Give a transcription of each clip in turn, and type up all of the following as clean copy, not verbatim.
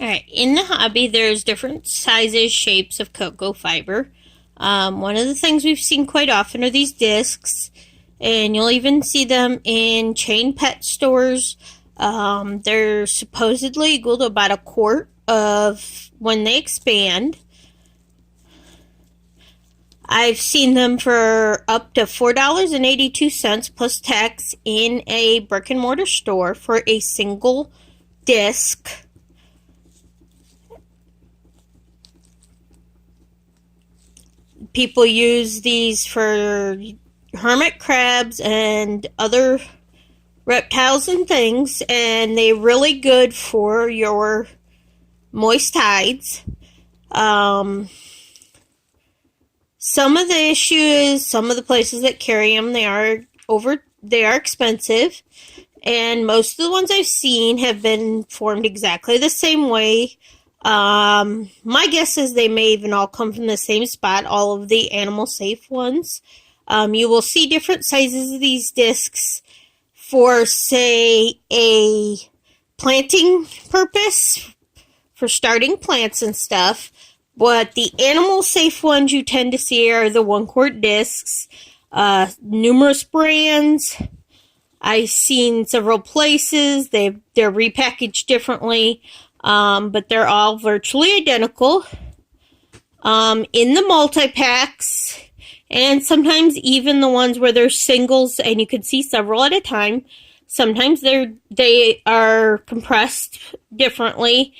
Alright, in the hobby, there's different sizes, shapes of cocoa fiber. One of the things we've seen quite often are these discs, and you'll even see them in chain pet stores. They're supposedly equal to about a quart of when they expand. I've seen them for up to $4.82 plus tax in a brick and mortar store for a single disc. People use these for hermit crabs and other reptiles and things, and they're really good for your moist hides. Some of the issue is some of the places that carry them, they are expensive, and most of the ones I've seen have been formed exactly the same way. My guess is they may even all come from the same spot, all of the animal safe ones. You will see different sizes of these discs for, say, a planting purpose, for starting plants and stuff. But the animal safe ones you tend to see are the 1 quart discs. Numerous brands. I've seen several places. They're repackaged differently. But they're all virtually identical. In the multi-packs, and sometimes even the ones where there's singles and you can see several at a time, sometimes they are compressed differently,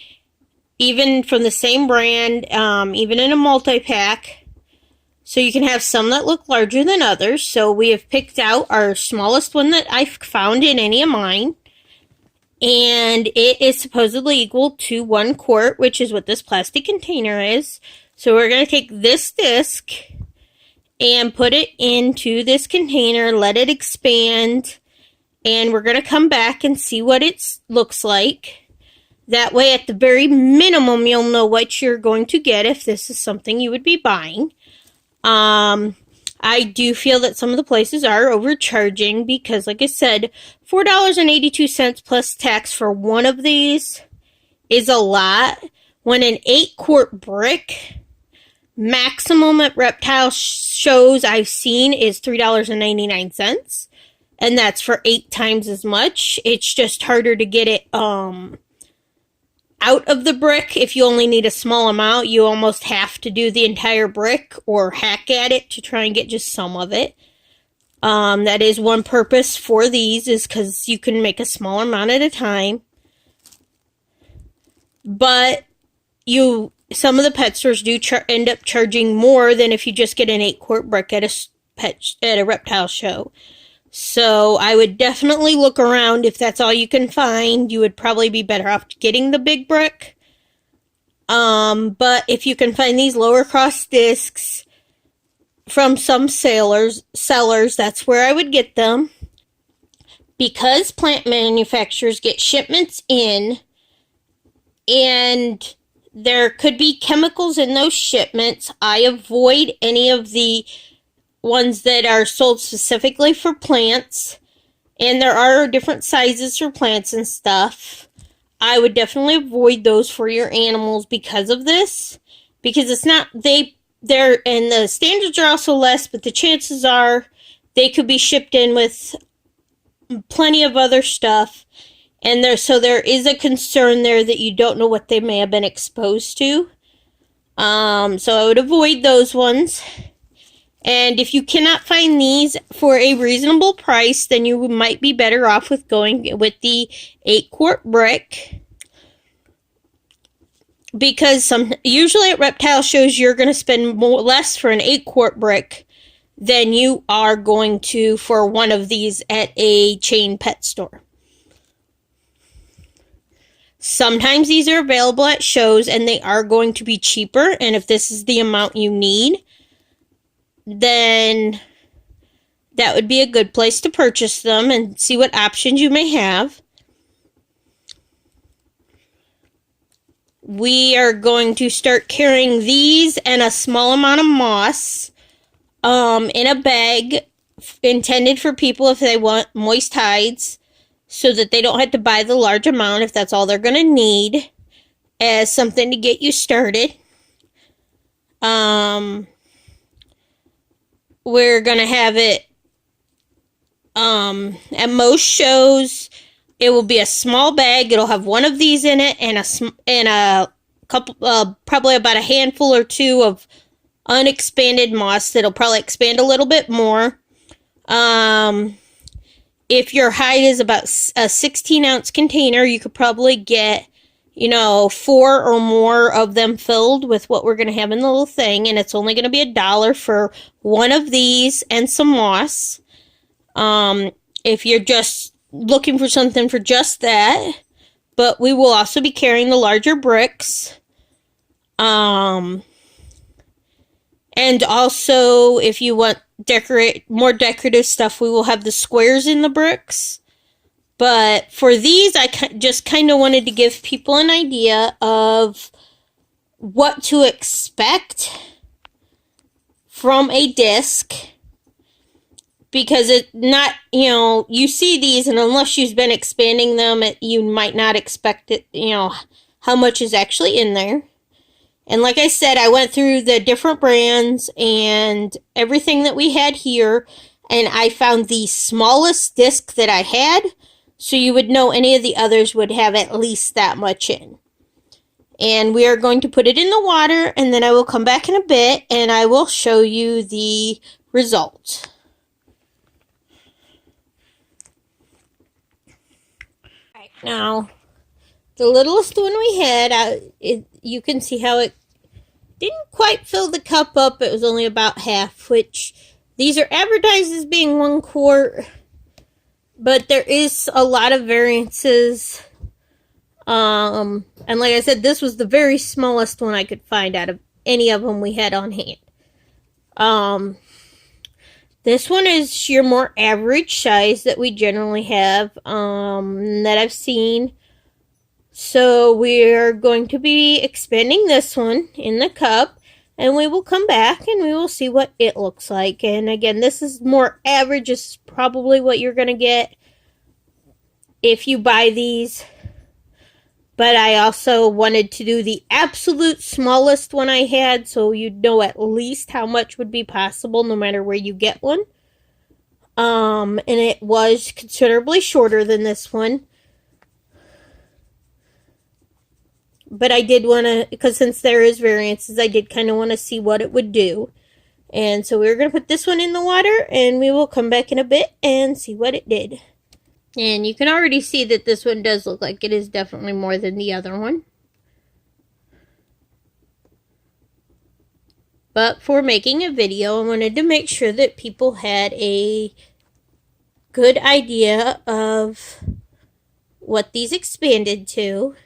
even from the same brand, even in a multi-pack. So you can have some that look larger than others. So we have picked out our smallest one that I've found in any of mine. And it is supposedly equal to 1 quart, which is what this plastic container is. So we're going to take this disc and put it into this container, let it expand, and we're going to come back and see what it looks like. That way, at the very minimum, you'll know what you're going to get if this is something you would be buying. I do feel that some of the places are overcharging because, like I said, $4.82 plus tax for one of these is a lot. When an 8-quart brick maximum at reptile shows I've seen is $3.99, and that's for 8 times as much. It's just harder to get it out of the brick. If you only need a small amount, you almost have to do the entire brick or hack at it to try and get just some of it. That is one purpose for these, is because you can make a small amount at a time. But some of the pet stores do end up charging more than if you just get an 8-quart brick at a reptile show. So I would definitely look around. If that's all you can find, you would probably be better off getting the big brick. But if you can find these lower cost discs from some sellers, that's where I would get them. Because plant manufacturers get shipments in, and there could be chemicals in those shipments, I avoid any of the ones that are sold specifically for plants, and there are different sizes for plants and stuff. I would definitely avoid those for your animals because of this, because it's not, and the standards are also less, but the chances are they could be shipped in with plenty of other stuff, and so there is a concern there that you don't know what they may have been exposed to. So I would avoid those ones. And if you cannot find these for a reasonable price, then you might be better off with going with the 8-quart brick. Because usually at reptile shows, you're going to spend less for an 8-quart brick than you are going to for one of these at a chain pet store. Sometimes these are available at shows and they are going to be cheaper. And if this is the amount you need, then that would be a good place to purchase them and see what options you may have. We are going to start carrying these and a small amount of moss in a bag intended for people if they want moist hides, so that they don't have to buy the large amount if that's all they're going to need. as something to get you started. We're gonna have it at most shows. It will be a small bag. It'll have one of these in it and a couple, probably about a handful or two of unexpanded moss that'll probably expand a little bit more. If your hide is about a 16-ounce container, you could probably get, 4 or more of them filled with what we're going to have in the little thing, and it's only going to be $1 for one of these and some moss. If you're just looking for something for just that, but we will also be carrying the larger bricks. And also, if you want more decorative stuff, we will have the squares in the bricks. But for these, I just kind of wanted to give people an idea of what to expect from a disc. Because it's not, you see these, and unless you've been expanding them, you might not expect it, how much is actually in there. And like I said, I went through the different brands and everything that we had here, and I found the smallest disc that I had, so you would know any of the others would have at least that much in. And we are going to put it in the water, and then I will come back in a bit, and I will show you the result. Right, now, the littlest one we had, you can see how it didn't quite fill the cup up. It was only about half, which these are advertised as being 1 quart, but there is a lot of variances. And like I said, this was the very smallest one I could find out of any of them we had on hand. This one is your more average size that we generally have, that I've seen. So we're going to be expanding this one in the cup, and we will come back and we will see what it looks like. And again, this is more average. This is probably what you're going to get if you buy these. But I also wanted to do the absolute smallest one I had, so you'd know at least how much would be possible no matter where you get one. And it was considerably shorter than this one. But I did want to, because since there is variances, I did kind of want to see what it would do. And so we're going to put this one in the water, and we will come back in a bit and see what it did. And you can already see that this one does look like it is definitely more than the other one. But for making a video, I wanted to make sure that people had a good idea of what these expanded to.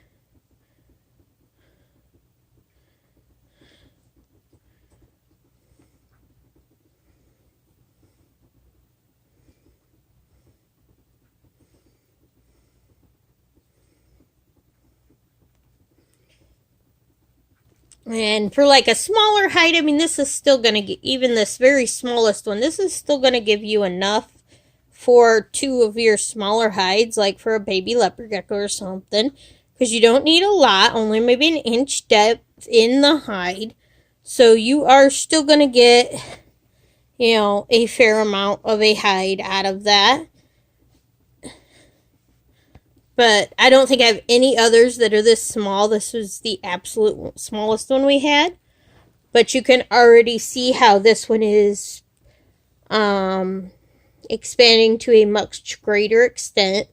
And for like a smaller height, I mean, this is still going to get, even this very smallest one, this is still going to give you enough for 2 of your smaller hides, like for a baby leopard gecko or something. Because you don't need a lot, only maybe an inch depth in the hide. So you are still going to get, a fair amount of a hide out of that. But I don't think I have any others that are this small. This was the absolute smallest one we had. But you can already see how this one is expanding to a much greater extent.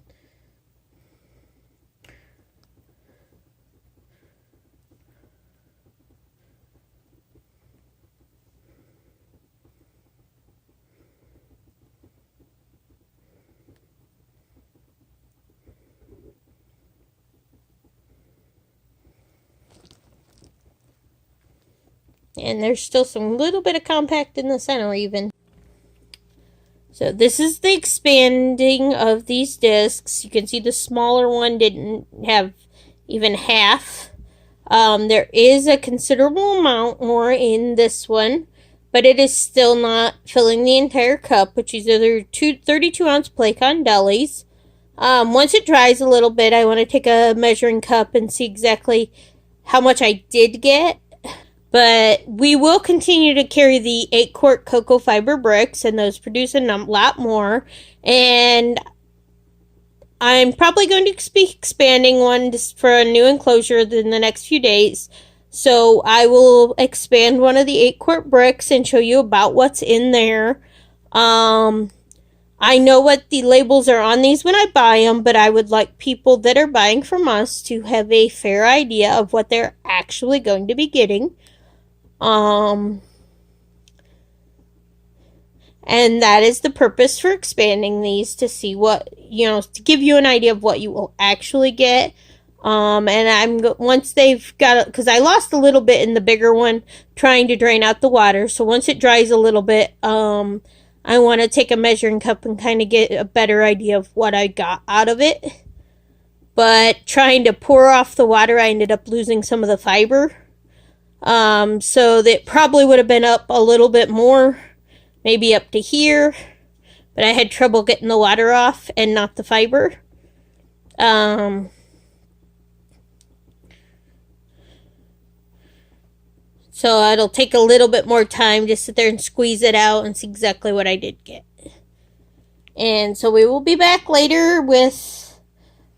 And there's still some little bit of compact in the center even. So this is the expanding of these discs. You can see the smaller one didn't have even half. There is a considerable amount more in this one, but it is still not filling the entire cup, which is either 32-ounce Playcon delis. Once it dries a little bit, I want to take a measuring cup and see exactly how much I did get. But we will continue to carry the 8-quart cocoa fiber bricks, and those produce a lot more. And I'm probably going to be expanding one for a new enclosure in the next few days. So I will expand one of the 8-quart bricks and show you about what's in there. I know what the labels are on these when I buy them, but I would like people that are buying from us to have a fair idea of what they're actually going to be getting. And that is the purpose for expanding these, to see what, to give you an idea of what you will actually get. And once they've got, because I lost a little bit in the bigger one trying to drain out the water. So once it dries a little bit, I want to take a measuring cup and kind of get a better idea of what I got out of it. But trying to pour off the water, I ended up losing some of the fiber. So that probably would have been up a little bit more, maybe up to here. But I had trouble getting the water off and not the fiber. So it'll take a little bit more time to sit there and squeeze it out and see exactly what I did get. And so we will be back later with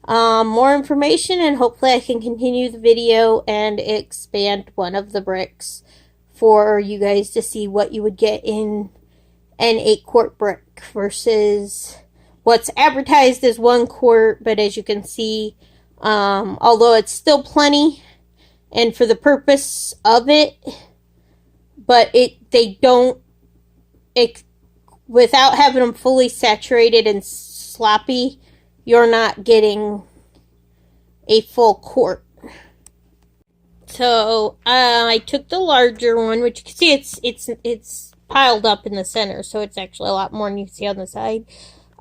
more information, and hopefully I can continue the video and expand one of the bricks for you guys to see what you would get in an 8-quart brick versus what's advertised as 1 quart. But as you can see, although it's still plenty and for the purpose of it, but they don't, without having them fully saturated and sloppy, you're not getting a full quart. So I took the larger one, which you can see it's piled up in the center, so it's actually a lot more than you can see on the side.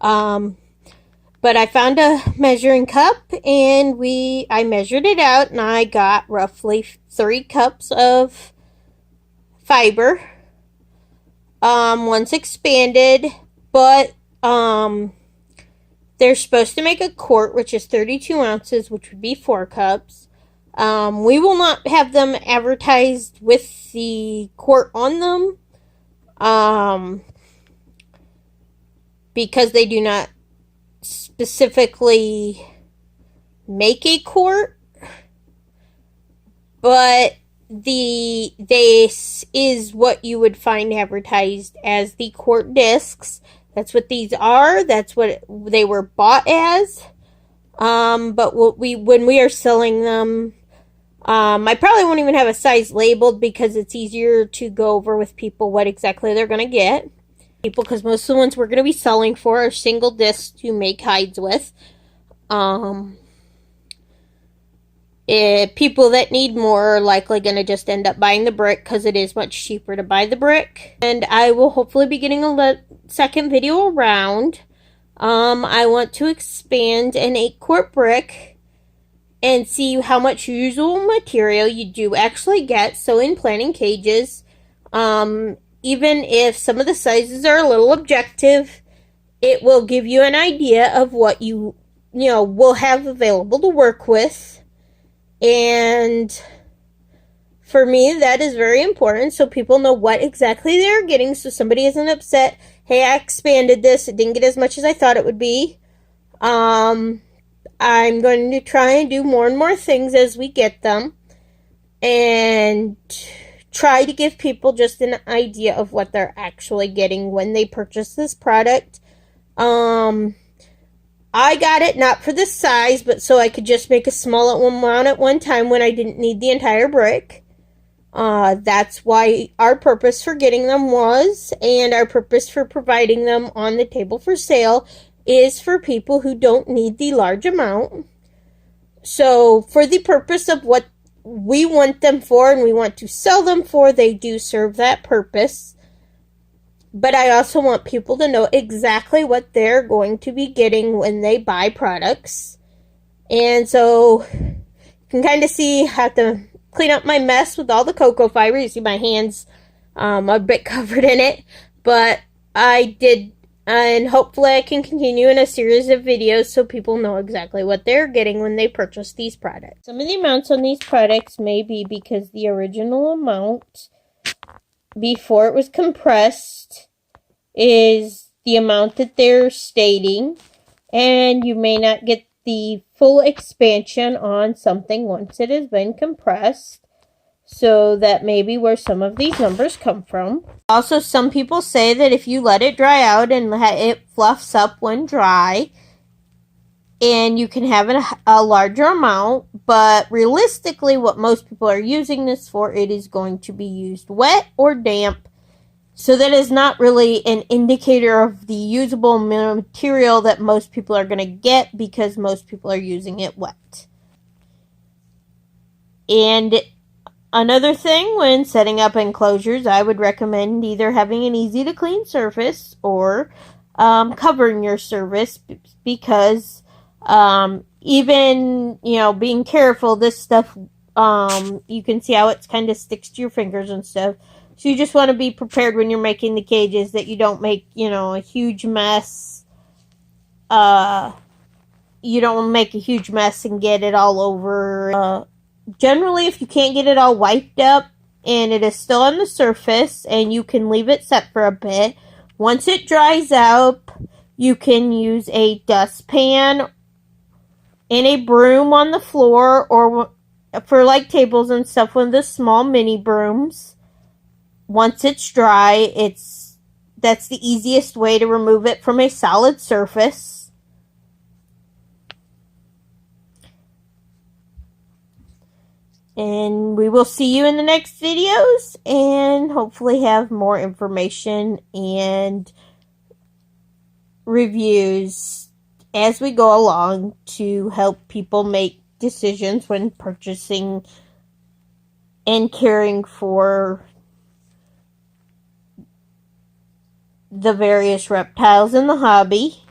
But I found a measuring cup, and I measured it out, and I got roughly 3 cups of fiber. Once expanded, but they're supposed to make a quart, which is 32 ounces, which would be 4 cups. We will not have them advertised with the quart on them, because they do not specifically make a quart. But this is what you would find advertised as the quart discs. That's what these are. That's what they were bought as. But when we are selling them, I probably won't even have a size labeled, because it's easier to go over with people what exactly they're going to get. Because most of the ones we're going to be selling for are single discs to make hides with. People that need more are likely going to just end up buying the brick, because it is much cheaper to buy the brick. And I will hopefully be getting a second video around. I want to expand an 8-quart brick and see how much usual material you do actually get. So in planning cages, even if some of the sizes are a little objective, it will give you an idea of what you will have available to work with. And for me, that is very important, so people know what exactly they're getting, so somebody isn't upset, hey, I expanded this, it didn't get as much as I thought it would be. I'm going to try and do more and more things as we get them, and try to give people just an idea of what they're actually getting when they purchase this product. I got it not for the size, but so I could just make a small amount at one time when I didn't need the entire brick. That's why our purpose for getting them was, and our purpose for providing them on the table for sale is for people who don't need the large amount. So for the purpose of what we want them for and we want to sell them for, they do serve that purpose. But I also want people to know exactly what they're going to be getting when they buy products. And so you can kind of see, I have to clean up my mess with all the cocoa fiber. You see my hands a bit covered in it. But I did And hopefully I can continue in a series of videos so people know exactly what they're getting when they purchase these products. Some of the amounts on these products may be because the original amount before it was compressed is the amount that they're stating, and you may not get the full expansion on something once it has been compressed. So that may be where some of these numbers come from. Also, some people say that if you let it dry out and it fluffs up when dry, and you can have a larger amount, but realistically what most people are using this for, it is going to be used wet or damp. So that is not really an indicator of the usable material that most people are going to get, because most people are using it wet. And another thing, when setting up enclosures, I would recommend either having an easy to clean surface or covering your surface, because even, being careful, this stuff, you can see how it kind of sticks to your fingers and stuff. So you just want to be prepared when you're making the cages that you don't make, a huge mess. You don't make a huge mess and get it all over. Generally, if you can't get it all wiped up and it is still on the surface and you can leave it set for a bit, once it dries out, you can use a dustpan and a broom on the floor, or for like tables and stuff, one of the small mini brooms. Once it's dry, that's the easiest way to remove it from a solid surface. And we will see you in the next videos, and hopefully have more information and reviews as we go along to help people make decisions when purchasing and caring for the various reptiles in the hobby.